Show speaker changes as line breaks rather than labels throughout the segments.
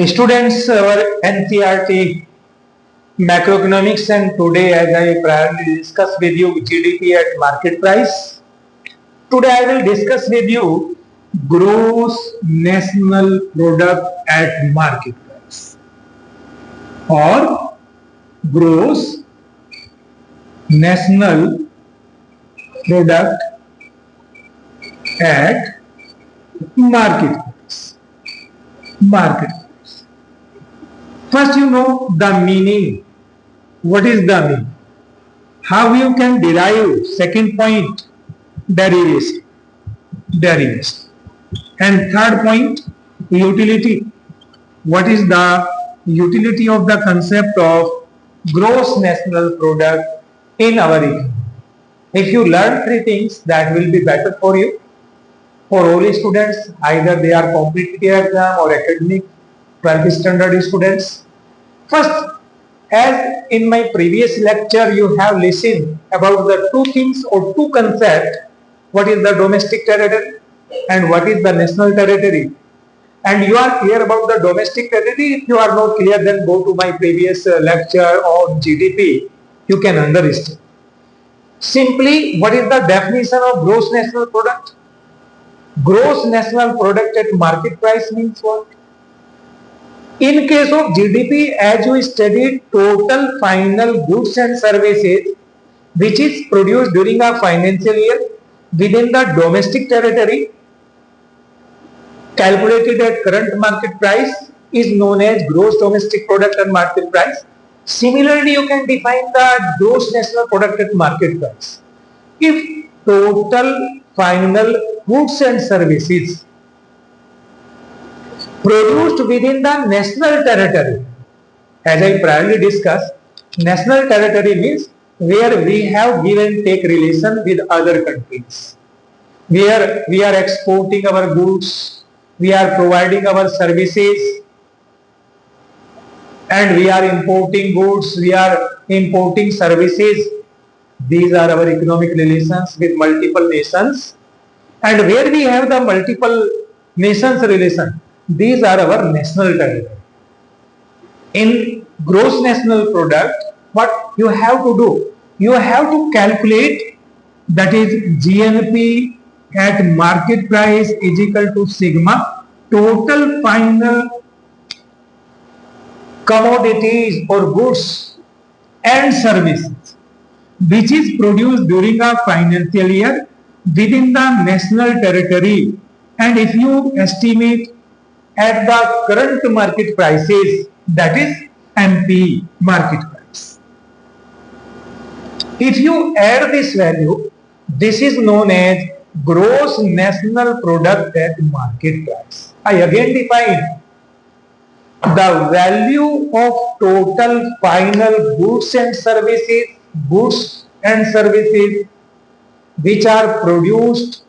Students, our NCRT Macroeconomics, and today as I primarily discuss with you GDP at market price. Today I will discuss with you gross national product at market price or gross national product at market price. Market price. First, you know the meaning. What is the meaning? How you can derive? Second point, derivation. Derivation. And third point, utility. What is the utility of the concept of gross national product in our economy? If you learn three things, that will be better for you. For all students, either they are competitive exam or academic 12th standard students. First, as in my previous lecture, you have listened about the two things or two concepts. What is the domestic territory and what is the national territory? And you are clear about the domestic territory. If you are not clear, then go to my previous lecture on GDP. You can understand. Simply, what is the definition of gross national product? Gross national product at market price means what? In case of GDP, as you studied, total final goods and services which is produced during a financial year within the domestic territory calculated at current market price is known as gross domestic product at market price. Similarly, you can define the gross national product at market price. If total final goods and services produced within the national territory, as I priorly discussed, national territory means where we have give and take relation with other countries, where we are exporting our goods, we are providing our services, and we are importing goods, we are importing services. These are our economic relations with multiple nations, and where we have the multiple nations relation, these are our national territory. In gross national product, what you have to do? You have to calculate, that is GNP at market price is equal to sigma total final commodities or goods and services which is produced during a financial year within the national territory, and if you estimate at the current market prices, that is MP market price. If you add this value, this is known as gross national product at market price. I again define the value of total final goods and services which are produced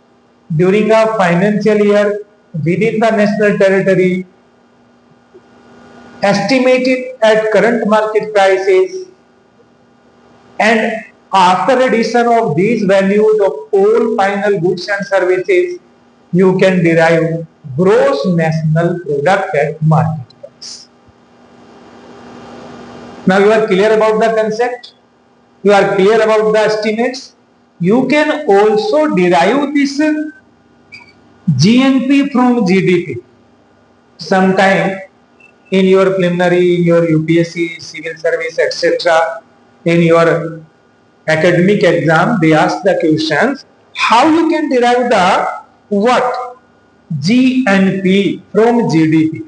during a financial year within the national territory estimated at current market prices, and after addition of these values of all final goods and services, you can derive gross national product at market price. Now you are clear about the concept, you are clear about the estimates. You can also derive this GNP from GDP. Sometime in your preliminary, in your UPSC, civil service, etc., in your academic exam, they ask the questions, how you can derive the what? GNP from GDP.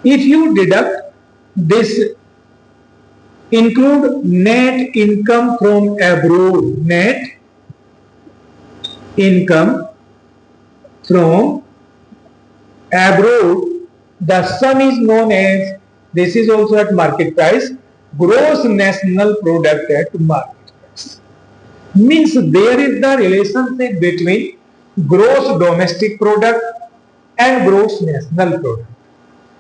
If you deduct this, include net income from abroad, net income from abroad, the sum is known as, this is also at market price, gross national product at market price. Means there is the relationship between gross domestic product and gross national product.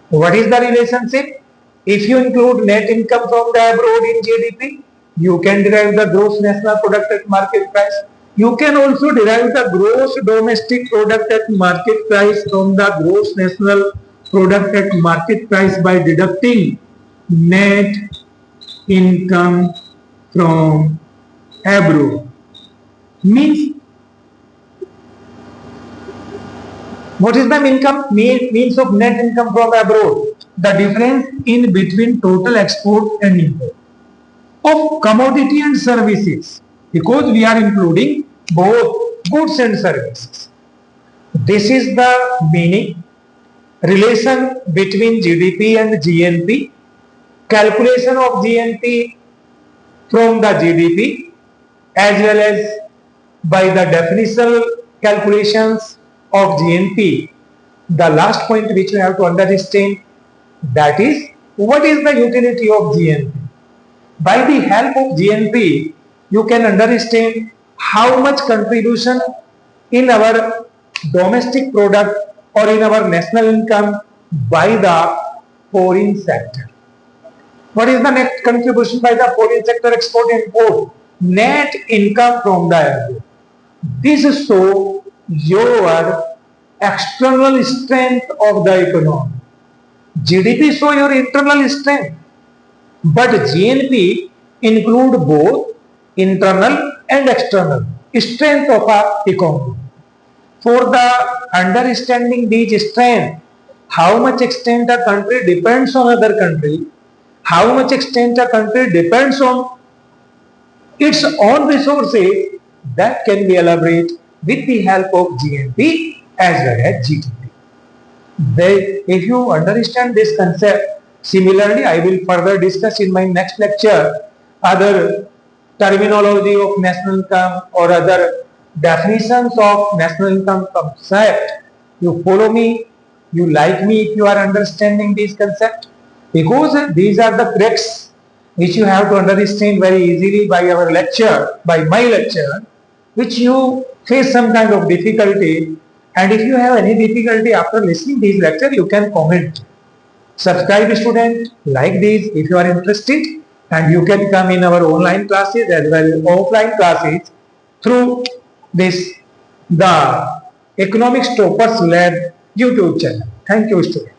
What is the relationship? If you include net income from the abroad in GDP, you can derive the gross national product at market price. You can also derive the gross domestic product at market price from the gross national product at market price by deducting net income from abroad. Means, what is the means of net income from abroad? The difference in between total export and import of commodity and services, because we are including both goods and services. This is the meaning. Relation between GDP and GNP, calculation of GNP from the GDP, as well as by the definitional calculations of GNP. The last point which we have to understand, that is, what is the utility of GNP? By the help of GNP, you can understand how much contribution in our domestic product or in our national income by the foreign sector. What is the net contribution by the foreign sector, export and import? Net income from the abroad. This is so your external strength of the economy. GDP show your internal strength, but GNP include both internal and external strength of our economy. For the understanding these strength, how much extent a country depends on other country, how much extent a country depends on its own resources, that can be elaborated with the help of GNP as well as GDP. If you understand this concept, similarly I will further discuss in my next lecture other terminology of national income or other definitions of national income concept. You follow me, you like me if you are understanding this concept, because these are the crux which you have to understand very easily by our lecture, by my lecture, which you face some kind of difficulty. And if you have any difficulty after listening this lecture, you can comment. Subscribe student, like this if you are interested, and you can come in our online classes as well as offline classes through this the Economics Toppers Lab YouTube channel. Thank you student.